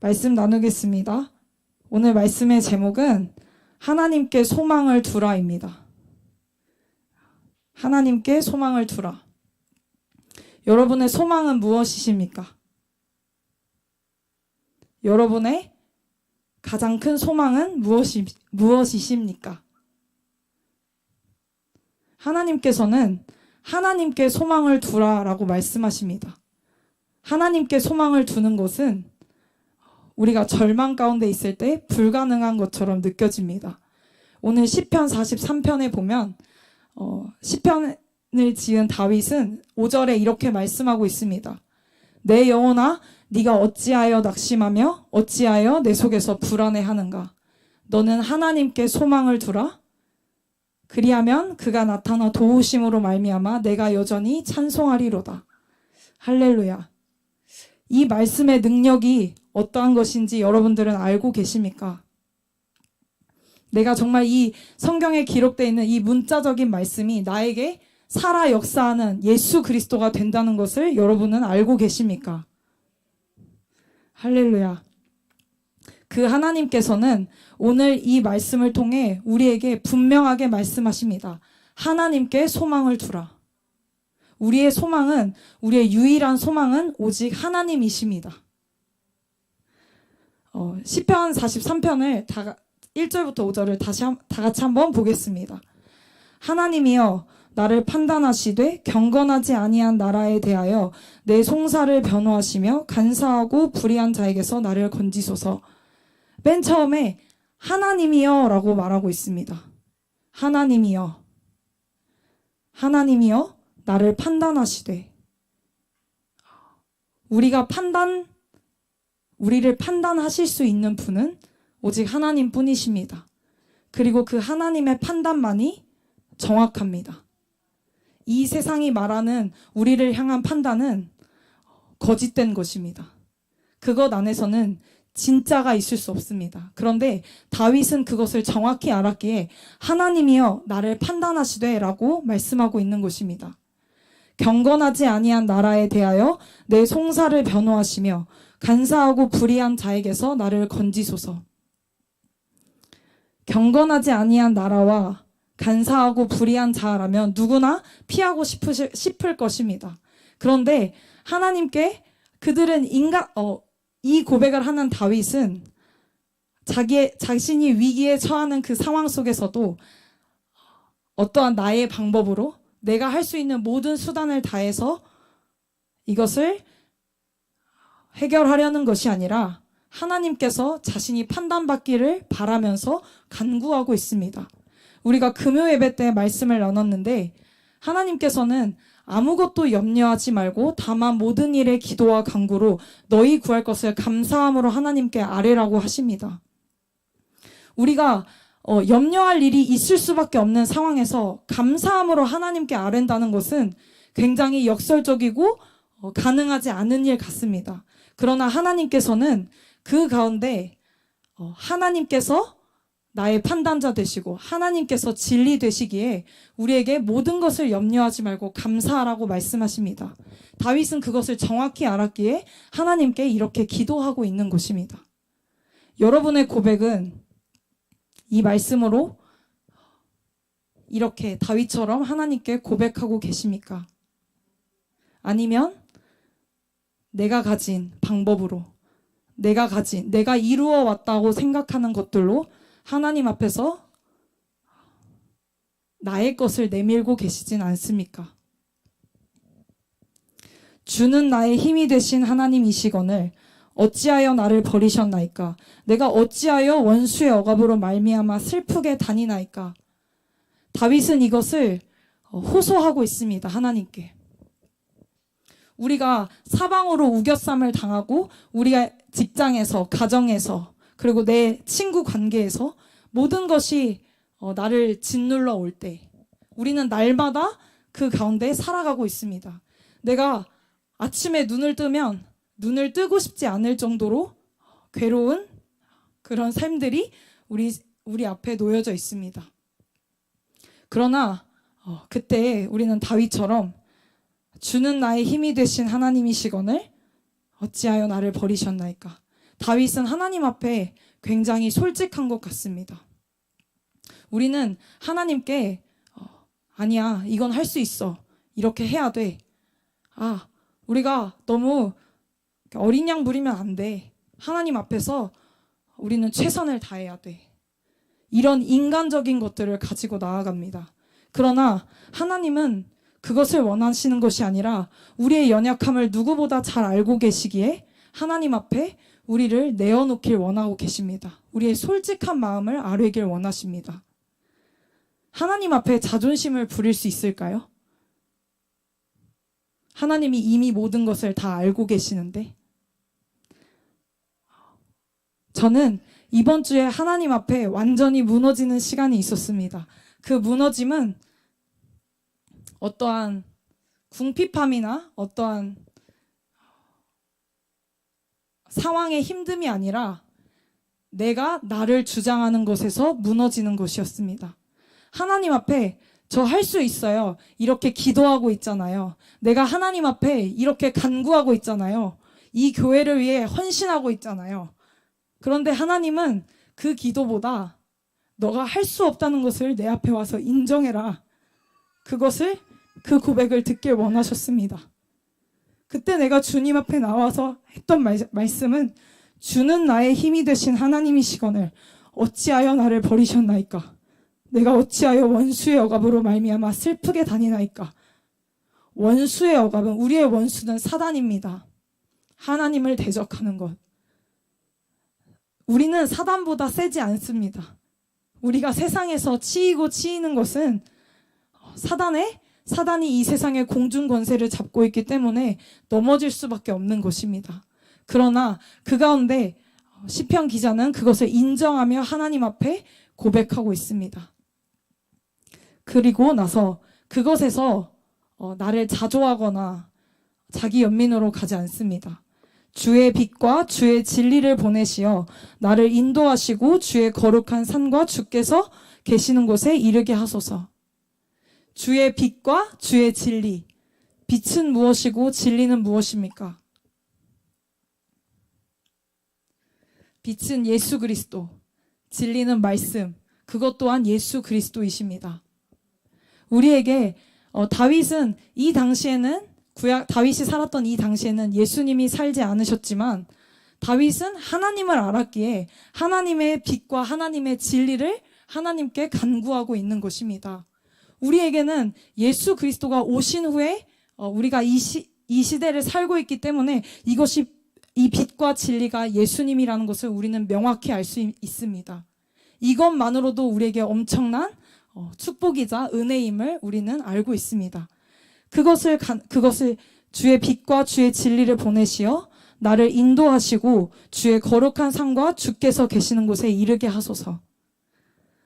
말씀 나누겠습니다. 오늘 말씀의 제목은 하나님께 소망을 두라입니다. 하나님께 소망을 두라. 여러분의 소망은 무엇이십니까? 여러분의 가장 큰 소망은 무엇이십니까? 하나님께서는 하나님께 소망을 두라라고 말씀하십니다. 하나님께 소망을 두는 것은 우리가 절망 가운데 있을 때 불가능한 것처럼 느껴집니다. 오늘 시편 43편에 보면 시편을 지은 다윗은 5절에 이렇게 말씀하고 있습니다. 내 영혼아 네가 어찌하여 낙심하며 어찌하여 내 속에서 불안해하는가. 너는 하나님께 소망을 두라. 그리하면 그가 나타나 도우심으로 말미암아 내가 여전히 찬송하리로다. 할렐루야. 이 말씀의 능력이 어떠한 것인지 여러분들은 알고 계십니까? 내가 정말 이 성경에 기록되어 있는 이 문자적인 말씀이 나에게 살아 역사하는 예수 그리스도가 된다는 것을 여러분은 알고 계십니까? 할렐루야. 그 하나님께서는 오늘 이 말씀을 통해 우리에게 분명하게 말씀하십니다. 하나님께 소망을 두라. 우리의 소망은, 우리의 유일한 소망은 오직 하나님이십니다. 시편 43편을 1절부터 5절을 다 같이 한번 보겠습니다. 하나님이여 나를 판단하시되 경건하지 아니한 나라에 대하여 내 송사를 변호하시며 간사하고 불의한 자에게서 나를 건지소서. 맨 처음에 하나님이여 라고 말하고 있습니다. 하나님이여 나를 판단하시되. 우리를 판단하실 수 있는 분은 오직 하나님 뿐이십니다. 그리고 그 하나님의 판단만이 정확합니다. 이 세상이 말하는 우리를 향한 판단은 거짓된 것입니다. 그것 안에서는 진짜가 있을 수 없습니다. 그런데 다윗은 그것을 정확히 알았기에 하나님이여 나를 판단하시되 라고 말씀하고 있는 것입니다. 경건하지 아니한 나라에 대하여 내 송사를 변호하시며 간사하고 불의한 자에게서 나를 건지소서. 경건하지 아니한 나라와 간사하고 불의한 자라면 누구나 피하고 싶을 것입니다. 그런데 하나님께 그들은 이 고백을 하는 다윗은 자신이 위기에 처하는 그 상황 속에서도 어떠한 나의 방법으로 내가 할 수 있는 모든 수단을 다해서 이것을 해결하려는 것이 아니라 하나님께서 자신이 판단받기를 바라면서 간구하고 있습니다. 우리가 금요 예배 때 말씀을 나눴는데 하나님께서는 아무것도 염려하지 말고 다만 모든 일에 기도와 간구로 너희 구할 것을 감사함으로 하나님께 아뢰라고 하십니다. 우리가 염려할 일이 있을 수밖에 없는 상황에서 감사함으로 하나님께 아뢰다는 것은 굉장히 역설적이고 가능하지 않은 일 같습니다. 그러나 하나님께서는 그 가운데 하나님께서 나의 판단자 되시고 하나님께서 진리 되시기에 우리에게 모든 것을 염려하지 말고 감사하라고 말씀하십니다. 다윗은 그것을 정확히 알았기에 하나님께 이렇게 기도하고 있는 것입니다. 여러분의 고백은 이 말씀으로 이렇게 다윗처럼 하나님께 고백하고 계십니까? 아니면 내가 가진 방법으로 내가 이루어 왔다고 생각하는 것들로 하나님 앞에서 나의 것을 내밀고 계시진 않습니까? 주는 나의 힘이 되신 하나님이시거늘 어찌하여 나를 버리셨나이까? 내가 어찌하여 원수의 억압으로 말미암아 슬프게 다니나이까? 다윗은 이것을 호소하고 있습니다. 하나님께. 우리가 사방으로 우겨쌈을 당하고 우리가 직장에서, 가정에서, 그리고 내 친구 관계에서 모든 것이 나를 짓눌러 올 때 우리는 날마다 그 가운데 살아가고 있습니다. 내가 아침에 눈을 뜨면 눈을 뜨고 싶지 않을 정도로 괴로운 그런 삶들이 우리 앞에 놓여져 있습니다. 그러나 그때 우리는 다윗처럼 주는 나의 힘이 되신 하나님이시거늘 어찌하여 나를 버리셨나이까. 다윗은 하나님 앞에 굉장히 솔직한 것 같습니다. 우리는 하나님께 아니야, 이건 할 수 있어, 이렇게 해야 돼, 우리가 너무 어린 양 부리면 안 돼, 하나님 앞에서 우리는 최선을 다해야 돼, 이런 인간적인 것들을 가지고 나아갑니다. 그러나 하나님은 그것을 원하시는 것이 아니라 우리의 연약함을 누구보다 잘 알고 계시기에 하나님 앞에 우리를 내어놓길 원하고 계십니다. 우리의 솔직한 마음을 아뢰길 원하십니다. 하나님 앞에 자존심을 부릴 수 있을까요? 하나님이 이미 모든 것을 다 알고 계시는데. 저는 이번 주에 하나님 앞에 완전히 무너지는 시간이 있었습니다. 그 무너짐은 어떠한 궁핍함이나 어떠한 상황의 힘듦이 아니라 내가 나를 주장하는 것에서 무너지는 것이었습니다. 하나님 앞에 저 할 수 있어요, 이렇게 기도하고 있잖아요. 내가 하나님 앞에 이렇게 간구하고 있잖아요. 이 교회를 위해 헌신하고 있잖아요. 그런데 하나님은 그 기도보다 너가 할 수 없다는 것을 내 앞에 와서 인정해라, 그 고백을 듣길 원하셨습니다. 그때 내가 주님 앞에 나와서 했던 말씀은 주는 나의 힘이 되신 하나님이시거늘 어찌하여 나를 버리셨나이까. 내가 어찌하여 원수의 억압으로 말미암아 슬프게 다니나이까. 원수의 억압은, 우리의 원수는 사단입니다. 하나님을 대적하는 것. 우리는 사단보다 세지 않습니다. 우리가 세상에서 치이는 것은 사단이 이 세상의 공중 권세를 잡고 있기 때문에 넘어질 수밖에 없는 것입니다. 그러나 그 가운데 시편 기자는 그것을 인정하며 하나님 앞에 고백하고 있습니다. 그리고 나서 그것에서 나를 자조하거나 자기 연민으로 가지 않습니다. 주의 빛과 주의 진리를 보내시어 나를 인도하시고 주의 거룩한 산과 주께서 계시는 곳에 이르게 하소서. 주의 빛과 주의 진리. 빛은 무엇이고 진리는 무엇입니까? 빛은 예수 그리스도, 진리는 말씀, 그것 또한 예수 그리스도이십니다. 우리에게 다윗은 이 당시에는 다윗이 살았던 이 당시에는 예수님이 살지 않으셨지만 다윗은 하나님을 알았기에 하나님의 빛과 하나님의 진리를 하나님께 간구하고 있는 것입니다. 우리에게는 예수 그리스도가 오신 후에 우리가 이 시대를 살고 있기 때문에 이 빛과 진리가 예수님이라는 것을 우리는 명확히 알 수 있습니다. 이것만으로도 우리에게 엄청난 축복이자 은혜임을 우리는 알고 있습니다. 그것을 주의 빛과 주의 진리를 보내시어 나를 인도하시고 주의 거룩한 산과 주께서 계시는 곳에 이르게 하소서.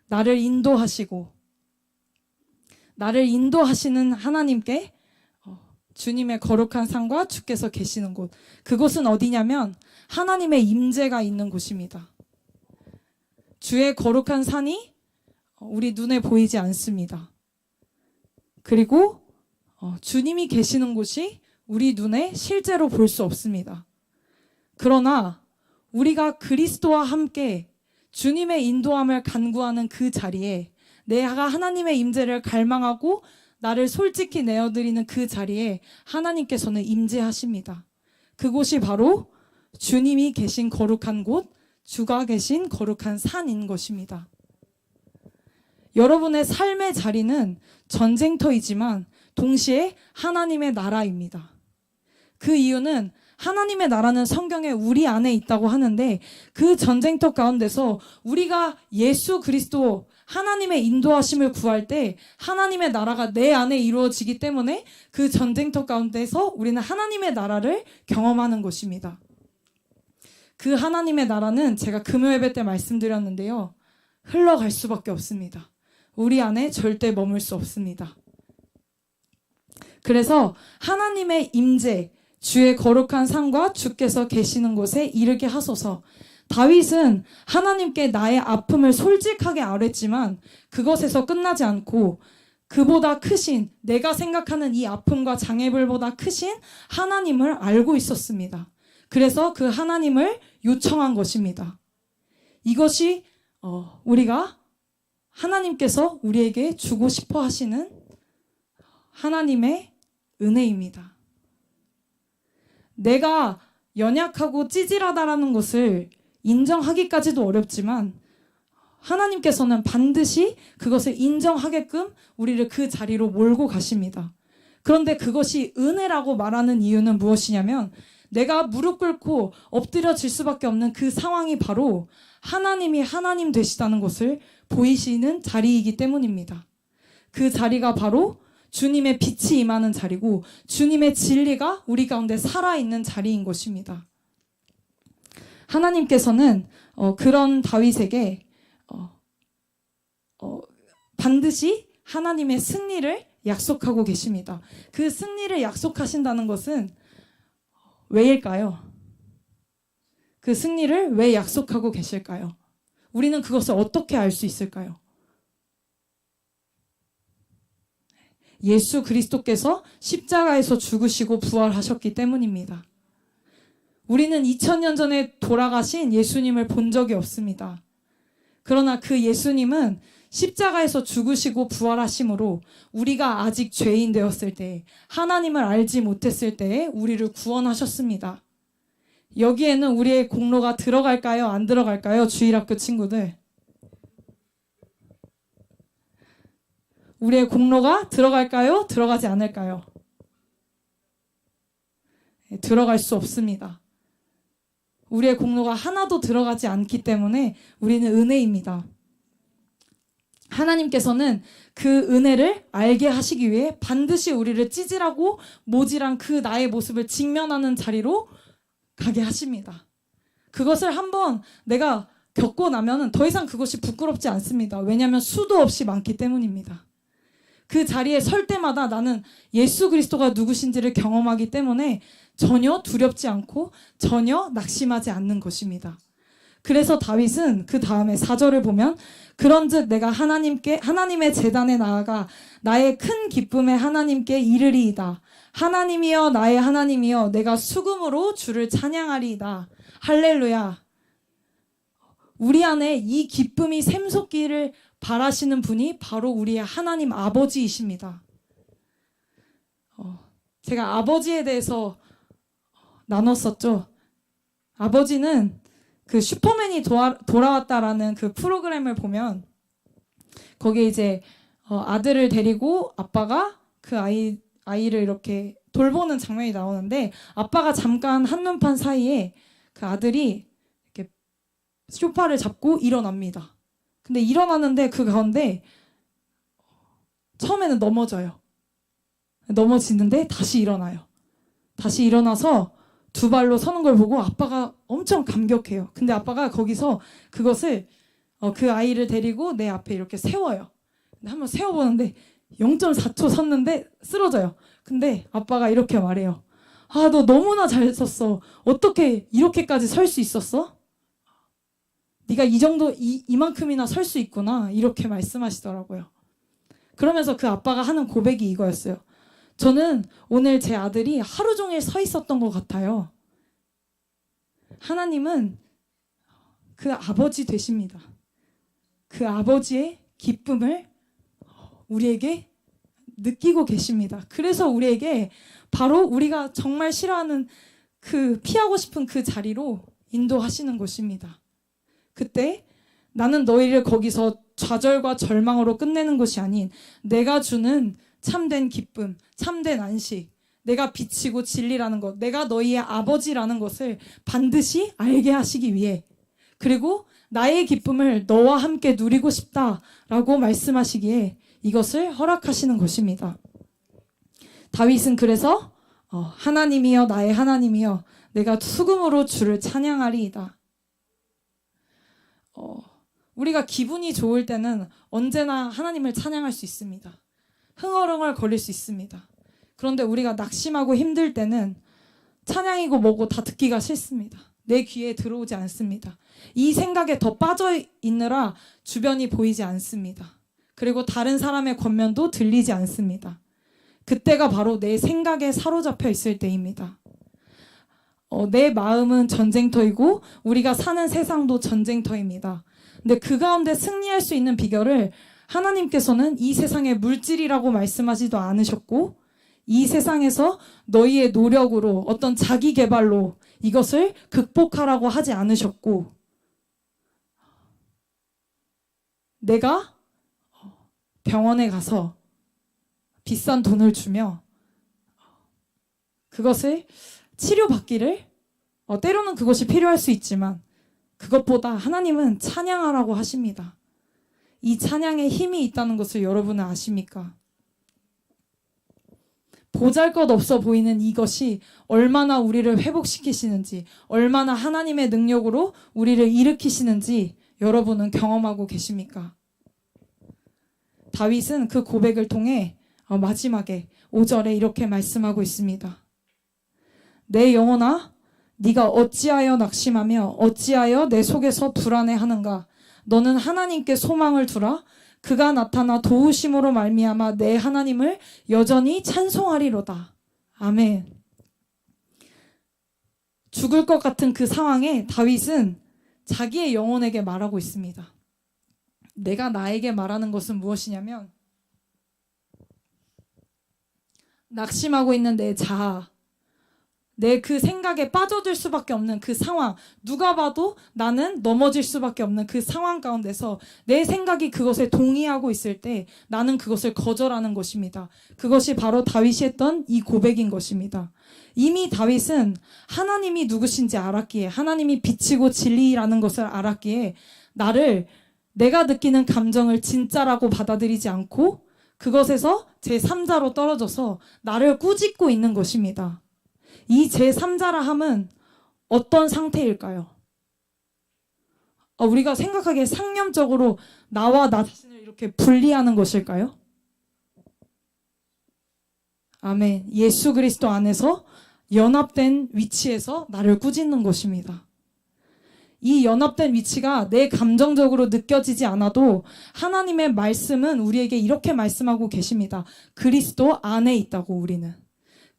나를 인도하시는 하나님께 주님의 거룩한 산과 주께서 계시는 곳, 그곳은 어디냐면 하나님의 임재가 있는 곳입니다. 주의 거룩한 산이 우리 눈에 보이지 않습니다. 그리고 주님이 계시는 곳이 우리 눈에 실제로 볼 수 없습니다. 그러나 우리가 그리스도와 함께 주님의 인도함을 간구하는 그 자리에, 내가 하나님의 임재를 갈망하고 나를 솔직히 내어드리는 그 자리에 하나님께서는 임재하십니다. 그곳이 바로 주님이 계신 거룩한 곳, 주가 계신 거룩한 산인 것입니다. 여러분의 삶의 자리는 전쟁터이지만 동시에 하나님의 나라입니다. 그 이유는 하나님의 나라는 성경에 우리 안에 있다고 하는데 그 전쟁터 가운데서 우리가 예수 그리스도 하나님의 인도하심을 구할 때 하나님의 나라가 내 안에 이루어지기 때문에 그 전쟁터 가운데서 우리는 하나님의 나라를 경험하는 것입니다. 그 하나님의 나라는 제가 금요 예배 때 말씀드렸는데요, 흘러갈 수밖에 없습니다. 우리 안에 절대 머물 수 없습니다. 그래서 하나님의 임재, 주의 거룩한 산과 주께서 계시는 곳에 이르게 하소서. 다윗은 하나님께 나의 아픔을 솔직하게 아뢰지만 그것에서 끝나지 않고 그보다 크신, 내가 생각하는 이 아픔과 장애물보다 크신 하나님을 알고 있었습니다. 그래서 그 하나님을 요청한 것입니다. 이것이 우리가 하나님께서 우리에게 주고 싶어 하시는 하나님의 은혜입니다. 내가 연약하고 찌질하다라는 것을 인정하기까지도 어렵지만 하나님께서는 반드시 그것을 인정하게끔 우리를 그 자리로 몰고 가십니다. 그런데 그것이 은혜라고 말하는 이유는 무엇이냐면 내가 무릎 꿇고 엎드려질 수밖에 없는 그 상황이 바로 하나님이 하나님 되시다는 것을 보이시는 자리이기 때문입니다. 그 자리가 바로 주님의 빛이 임하는 자리고 주님의 진리가 우리 가운데 살아있는 자리인 것입니다. 하나님께서는 그런 다윗에게 반드시 하나님의 승리를 약속하고 계십니다. 그 승리를 약속하신다는 것은 왜일까요? 그 승리를 왜 약속하고 계실까요? 우리는 그것을 어떻게 알 수 있을까요? 예수 그리스도께서 십자가에서 죽으시고 부활하셨기 때문입니다. 우리는 2000년 전에 돌아가신 예수님을 본 적이 없습니다. 그러나 그 예수님은 십자가에서 죽으시고 부활하심으로 우리가 아직 죄인 되었을 때, 하나님을 알지 못했을 때에 우리를 구원하셨습니다. 여기에는 우리의 공로가 들어갈까요? 안 들어갈까요? 주일학교 친구들. 우리의 공로가 들어갈까요? 들어가지 않을까요? 들어갈 수 없습니다. 우리의 공로가 하나도 들어가지 않기 때문에 우리는 은혜입니다. 하나님께서는 그 은혜를 알게 하시기 위해 반드시 우리를 찌질하고 모질한 그 나의 모습을 직면하는 자리로 가게 하십니다. 그것을 한번 내가 겪고 나면 더 이상 그것이 부끄럽지 않습니다. 왜냐하면 수도 없이 많기 때문입니다. 그 자리에 설 때마다 나는 예수 그리스도가 누구신지를 경험하기 때문에 전혀 두렵지 않고 전혀 낙심하지 않는 것입니다. 그래서 다윗은 그 다음에 4절을 보면 그런즉 내가 하나님의 제단에 나아가 나의 큰 기쁨의 하나님께 이르리이다. 하나님이여 나의 하나님이여 내가 수금으로 주를 찬양하리이다. 할렐루야. 우리 안에 이 기쁨이 샘솟기를 바라시는 분이 바로 우리의 하나님 아버지이십니다. 제가 아버지에 대해서 나눴었죠. 아버지는 그 슈퍼맨이 돌아왔다라는 그 프로그램을 보면 거기에 이제 아들을 데리고 아빠가 그 아이를 이렇게 돌보는 장면이 나오는데 아빠가 잠깐 한눈판 사이에 그 아들이 이렇게 소파를 잡고 일어납니다. 근데 일어나는데 그 가운데 처음에는 넘어져요. 넘어지는데 다시 일어나요. 다시 일어나서 두 발로 서는 걸 보고 아빠가 엄청 감격해요. 근데 아빠가 거기서 그것을 그 아이를 데리고 내 앞에 이렇게 세워요. 근데 한번 세워보는데 0.4초 섰는데 쓰러져요. 근데 아빠가 이렇게 말해요. 아, 너 너무나 잘 섰어. 어떻게 이렇게까지 설 수 있었어? 네가 이 정도 이만큼이나 설 수 있구나. 이렇게 말씀하시더라고요. 그러면서 그 아빠가 하는 고백이 이거였어요. 저는 오늘 제 아들이 하루 종일 서 있었던 것 같아요. 하나님은 그 아버지 되십니다. 그 아버지의 기쁨을 우리에게 느끼고 계십니다. 그래서 우리에게 바로 우리가 정말 싫어하는 그 피하고 싶은 그 자리로 인도하시는 것입니다. 그때 나는 너희를 거기서 좌절과 절망으로 끝내는 것이 아닌 내가 주는 참된 기쁨, 참된 안식, 내가 빛이고 진리라는 것, 내가 너희의 아버지라는 것을 반드시 알게 하시기 위해 그리고 나의 기쁨을 너와 함께 누리고 싶다라고 말씀하시기에 이것을 허락하시는 것입니다. 다윗은 그래서 하나님이여 나의 하나님이여 내가 수금으로 주를 찬양하리이다. 우리가 기분이 좋을 때는 언제나 하나님을 찬양할 수 있습니다. 흥얼흥얼 거릴 수 있습니다. 그런데 우리가 낙심하고 힘들 때는 찬양이고 뭐고 다 듣기가 싫습니다. 내 귀에 들어오지 않습니다. 이 생각에 더 빠져 있느라 주변이 보이지 않습니다. 그리고 다른 사람의 권면도 들리지 않습니다. 그때가 바로 내 생각에 사로잡혀 있을 때입니다. 내 마음은 전쟁터이고 우리가 사는 세상도 전쟁터입니다. 근데 그 가운데 승리할 수 있는 비결을 하나님께서는 이 세상의 물질이라고 말씀하지도 않으셨고 이 세상에서 너희의 노력으로 어떤 자기 개발로 이것을 극복하라고 하지 않으셨고 내가 병원에 가서 비싼 돈을 주며 그것을 치료받기를 때로는 그것이 필요할 수 있지만 그것보다 하나님은 찬양하라고 하십니다. 이 찬양에 힘이 있다는 것을 여러분은 아십니까? 보잘것없어 보이는 이것이 얼마나 우리를 회복시키시는지, 얼마나 하나님의 능력으로 우리를 일으키시는지 여러분은 경험하고 계십니까? 다윗은 그 고백을 통해 마지막에 5절에 이렇게 말씀하고 있습니다. 내 영혼아, 네가 어찌하여 낙심하며 어찌하여 내 속에서 불안해하는가? 너는 하나님께 소망을 두라. 그가 나타나 도우심으로 말미암아 내 하나님을 여전히 찬송하리로다. 아멘. 죽을 것 같은 그 상황에 다윗은 자기의 영혼에게 말하고 있습니다. 내가 나에게 말하는 것은 무엇이냐면 낙심하고 있는 내 자아, 내 그 생각에 빠져들 수밖에 없는 그 상황, 누가 봐도 나는 넘어질 수밖에 없는 그 상황 가운데서 내 생각이 그것에 동의하고 있을 때 나는 그것을 거절하는 것입니다. 그것이 바로 다윗이 했던 이 고백인 것입니다. 이미 다윗은 하나님이 누구신지 알았기에, 하나님이 빛이고 진리라는 것을 알았기에 내가 느끼는 감정을 진짜라고 받아들이지 않고 그것에서 제3자로 떨어져서 나를 꾸짖고 있는 것입니다. 이 제3자라 함은 어떤 상태일까요? 우리가 생각하기에 상념적으로 나와 나 자신을 이렇게 분리하는 것일까요? 아멘. 예수 그리스도 안에서 연합된 위치에서 나를 꾸짖는 것입니다. 이 연합된 위치가 내 감정적으로 느껴지지 않아도 하나님의 말씀은 우리에게 이렇게 말씀하고 계십니다. 그리스도 안에 있다고 우리는.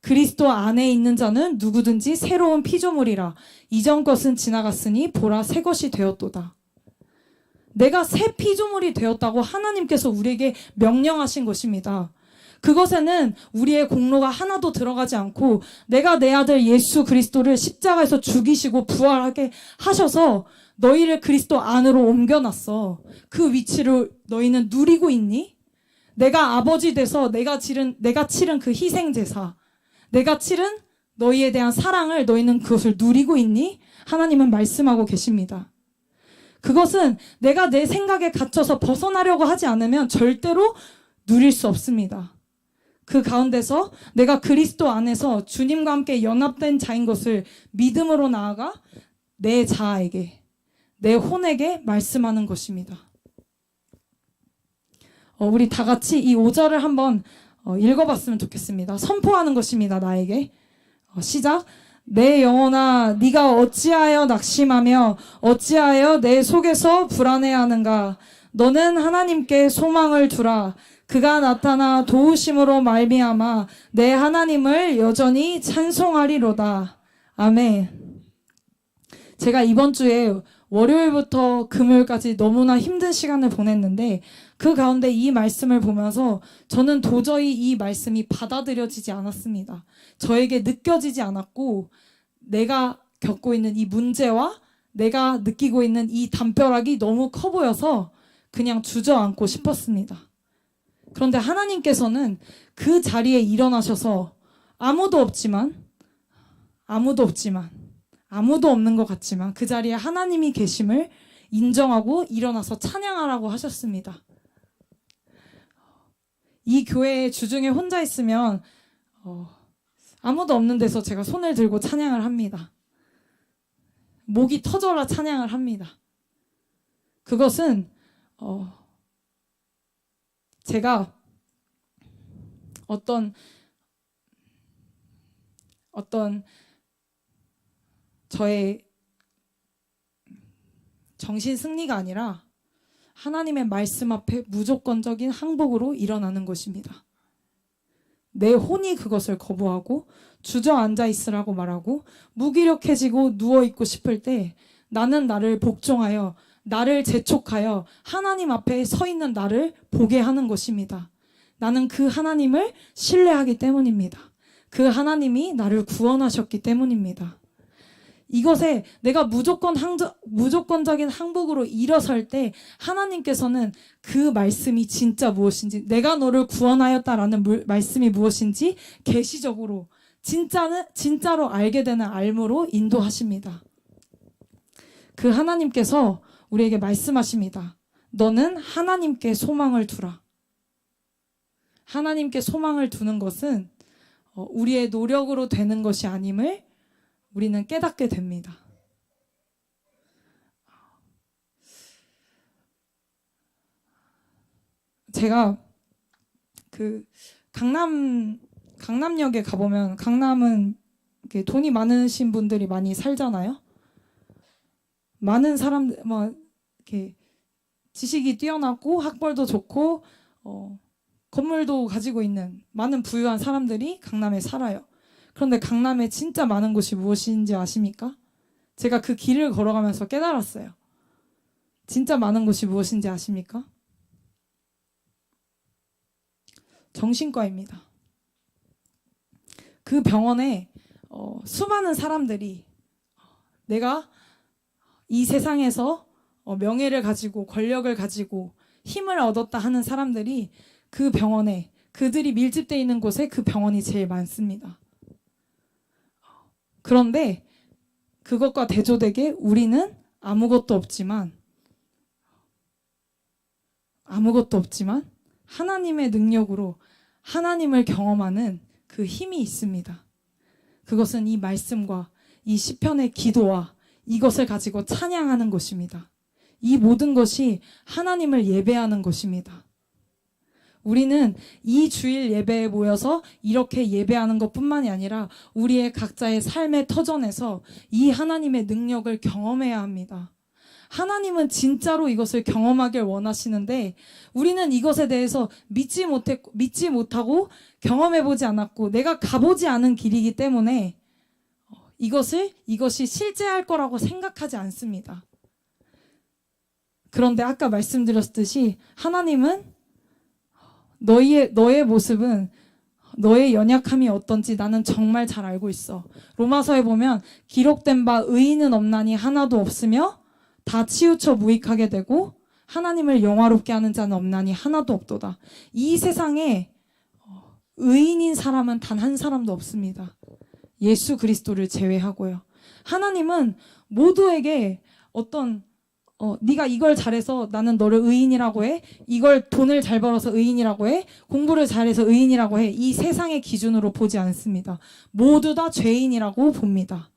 그리스도 안에 있는 자는 누구든지 새로운 피조물이라. 이전 것은 지나갔으니 보라 새 것이 되었도다. 내가 새 피조물이 되었다고 하나님께서 우리에게 명령하신 것입니다. 그것에는 우리의 공로가 하나도 들어가지 않고 내가 내 아들 예수 그리스도를 십자가에서 죽이시고 부활하게 하셔서 너희를 그리스도 안으로 옮겨놨어. 그 위치를 너희는 누리고 있니? 내가 아버지 돼서 내가 치른 그 희생제사, 내가 치른 너희에 대한 사랑을 너희는 그것을 누리고 있니? 하나님은 말씀하고 계십니다. 그것은 내가 내 생각에 갇혀서 벗어나려고 하지 않으면 절대로 누릴 수 없습니다. 그 가운데서 내가 그리스도 안에서 주님과 함께 연합된 자인 것을 믿음으로 나아가 내 자아에게, 내 혼에게 말씀하는 것입니다. 우리 다 같이 이 5절을 한번 읽어봤으면 좋겠습니다. 선포하는 것입니다. 나에게. 시작. 내 영혼아, 네가 어찌하여 낙심하며 어찌하여 내 속에서 불안해하는가? 너는 하나님께 소망을 두라. 그가 나타나 도우심으로 말미암아 내 하나님을 여전히 찬송하리로다. 아멘. 제가 이번 주에 월요일부터 금요일까지 너무나 힘든 시간을 보냈는데 그 가운데 이 말씀을 보면서 저는 도저히 이 말씀이 받아들여지지 않았습니다. 저에게 느껴지지 않았고 내가 겪고 있는 이 문제와 내가 느끼고 있는 이 담벼락이 너무 커 보여서 그냥 주저앉고 싶었습니다. 그런데 하나님께서는 그 자리에 일어나셔서 아무도 없는 것 같지만 그 자리에 하나님이 계심을 인정하고 일어나서 찬양하라고 하셨습니다. 이 교회에 주중에 혼자 있으면 아무도 없는 데서 제가 손을 들고 찬양을 합니다. 목이 터져라 찬양을 합니다. 그것은 제가 어떤 저의 정신 승리가 아니라 하나님의 말씀 앞에 무조건적인 항복으로 일어나는 것입니다. 내 혼이 그것을 거부하고 주저앉아 있으라고 말하고 무기력해지고 누워있고 싶을 때 나는 나를 복종하여 나를 재촉하여 하나님 앞에 서 있는 나를 보게 하는 것입니다. 나는 그 하나님을 신뢰하기 때문입니다. 그 하나님이 나를 구원하셨기 때문입니다. 이것에 내가 무조건적인 항복으로 일어설 때 하나님께서는 그 말씀이 진짜 무엇인지, 내가 너를 구원하였다라는 말씀이 무엇인지 계시적으로 진짜로 알게 되는 알므로 인도하십니다. 그 하나님께서 우리에게 말씀하십니다. 너는 하나님께 소망을 두라. 하나님께 소망을 두는 것은 우리의 노력으로 되는 것이 아님을 우리는 깨닫게 됩니다. 제가 그 강남역에 가보면, 강남은 이렇게 돈이 많으신 분들이 많이 살잖아요. 많은 사람들, 이렇게 지식이 뛰어나고 학벌도 좋고 건물도 가지고 있는 많은 부유한 사람들이 강남에 살아요. 그런데 강남에 진짜 많은 곳이 무엇인지 아십니까? 제가 그 길을 걸어가면서 깨달았어요. 진짜 많은 곳이 무엇인지 아십니까? 정신과입니다. 그 병원에 수많은 사람들이 내가 이 세상에서 명예를 가지고 권력을 가지고 힘을 얻었다 하는 사람들이 그 병원에, 그들이 밀집되어 있는 곳에 그 병원이 제일 많습니다. 그런데 그것과 대조되게 우리는 아무것도 없지만 하나님의 능력으로 하나님을 경험하는 그 힘이 있습니다. 그것은 이 말씀과 이 시편의 기도와 이것을 가지고 찬양하는 것입니다. 이 모든 것이 하나님을 예배하는 것입니다. 우리는 이 주일 예배에 모여서 이렇게 예배하는 것뿐만이 아니라 우리의 각자의 삶의 터전에서 이 하나님의 능력을 경험해야 합니다. 하나님은 진짜로 이것을 경험하길 원하시는데 우리는 이것에 대해서 믿지 못하고 경험해보지 않았고 내가 가보지 않은 길이기 때문에 이것이 실제할 거라고 생각하지 않습니다. 그런데 아까 말씀드렸듯이 하나님은 너의 모습은, 너의 연약함이 어떤지 나는 정말 잘 알고 있어. 로마서에 보면 기록된 바 의인은 없나니 하나도 없으며 다 치우쳐 무익하게 되고 하나님을 영화롭게 하는 자는 없나니 하나도 없도다. 이 세상에 의인인 사람은 단 한 사람도 없습니다. 예수 그리스도를 제외하고요. 하나님은 모두에게 네가 이걸 잘해서 나는 너를 의인이라고 해. 이걸 돈을 잘 벌어서 의인이라고 해. 공부를 잘해서 의인이라고 해. 이 세상의 기준으로 보지 않습니다. 모두 다 죄인이라고 봅니다.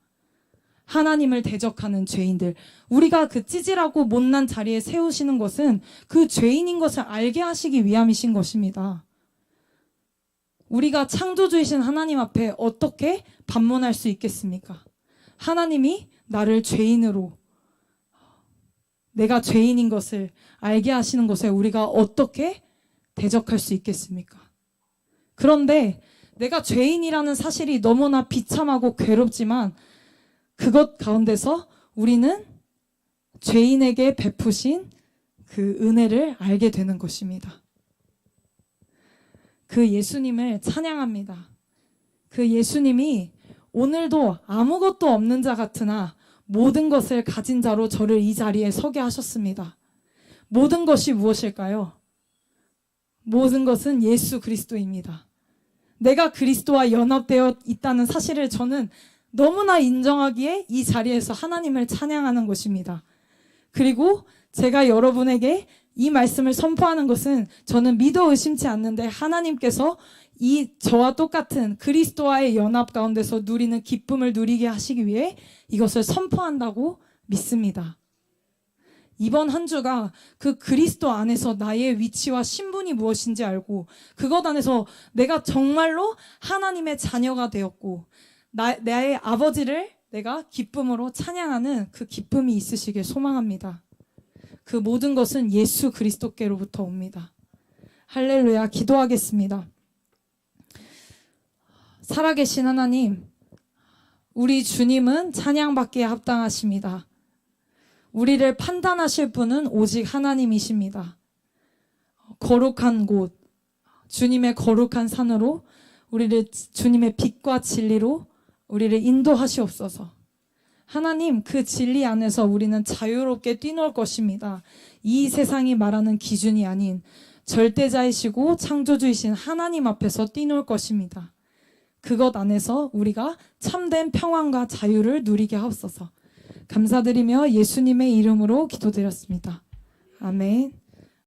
하나님을 대적하는 죄인들. 우리가 그 찌질하고 못난 자리에 세우시는 것은 그 죄인인 것을 알게 하시기 위함이신 것입니다. 우리가 창조주이신 하나님 앞에 어떻게 반문할 수 있겠습니까? 하나님이 나를 죄인으로, 내가 죄인인 것을 알게 하시는 것에 우리가 어떻게 대적할 수 있겠습니까? 그런데 내가 죄인이라는 사실이 너무나 비참하고 괴롭지만 그것 가운데서 우리는 죄인에게 베푸신 그 은혜를 알게 되는 것입니다. 그 예수님을 찬양합니다. 그 예수님이 오늘도 아무것도 없는 자 같으나 모든 것을 가진 자로 저를 이 자리에 서게 하셨습니다. 모든 것이 무엇일까요? 모든 것은 예수 그리스도입니다. 내가 그리스도와 연합되어 있다는 사실을 저는 너무나 인정하기에 이 자리에서 하나님을 찬양하는 것입니다. 그리고 제가 여러분에게 이 말씀을 선포하는 것은 저는 믿어 의심치 않는데 하나님께서 저와 똑같은 그리스도와의 연합 가운데서 누리는 기쁨을 누리게 하시기 위해 이것을 선포한다고 믿습니다. 이번 한 주가 그 그리스도 안에서 나의 위치와 신분이 무엇인지 알고 그것 안에서 내가 정말로 하나님의 자녀가 되었고 나의 아버지를 내가 기쁨으로 찬양하는 그 기쁨이 있으시길 소망합니다. 그 모든 것은 예수 그리스도께로부터 옵니다. 할렐루야. 기도하겠습니다. 살아계신 하나님, 우리 주님은 찬양받기에 합당하십니다. 우리를 판단하실 분은 오직 하나님이십니다. 거룩한 곳, 주님의 거룩한 산으로 우리를 주님의 빛과 진리로 우리를 인도하시옵소서. 하나님, 그 진리 안에서 우리는 자유롭게 뛰놀 것입니다. 이 세상이 말하는 기준이 아닌 절대자이시고 창조주이신 하나님 앞에서 뛰놀 것입니다. 그것 안에서 우리가 참된 평안과 자유를 누리게 하옵소서. 감사드리며 예수님의 이름으로 기도드렸습니다. 아멘.